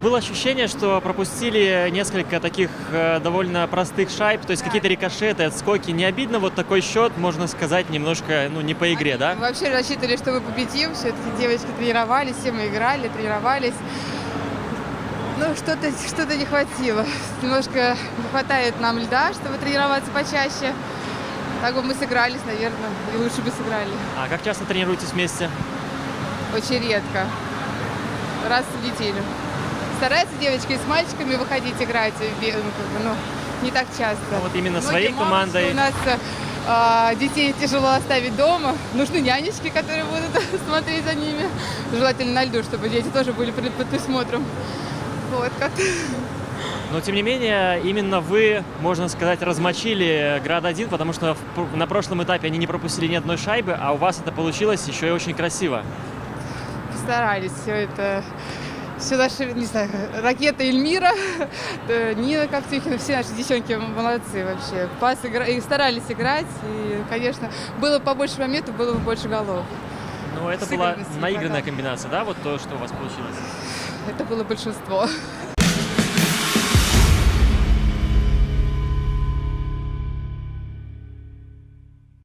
Было ощущение, что пропустили несколько таких довольно простых шайб, то есть какие-то рикошеты, отскоки. Не обидно вот такой счет, можно сказать, немножко, не по игре, да? Мы вообще рассчитывали, что мы победим. Все-таки девочки тренировались, все мы играли, тренировались. Ну, что-то не хватило. Немножко не хватает нам льда, чтобы тренироваться почаще. Так бы мы сыгрались, наверное, и лучше бы сыграли. А как часто тренируетесь вместе? Очень редко. Раз в неделю. Стараются девочки с мальчиками выходить играть, не так часто. Ну, вот именно Многие своей мамы, командой. что у нас детей тяжело оставить дома. Нужны нянечки, которые будут смотреть за ними. Желательно на льду, чтобы дети тоже были под присмотром. Вот как-то. Но, тем не менее, именно вы, можно сказать, размочили Град-1, потому что на прошлом этапе они не пропустили ни одной шайбы, а у вас это получилось еще и очень красиво. Постарались все это. Все наши, не знаю, Ракета Эльмира, Нина Коптюхина, все наши девчонки молодцы вообще. И старались играть, и, конечно, было побольше моментов, было бы больше голов. Ну, это была наигранная комбинация, да, вот то, что у вас получилось? Это было большинство.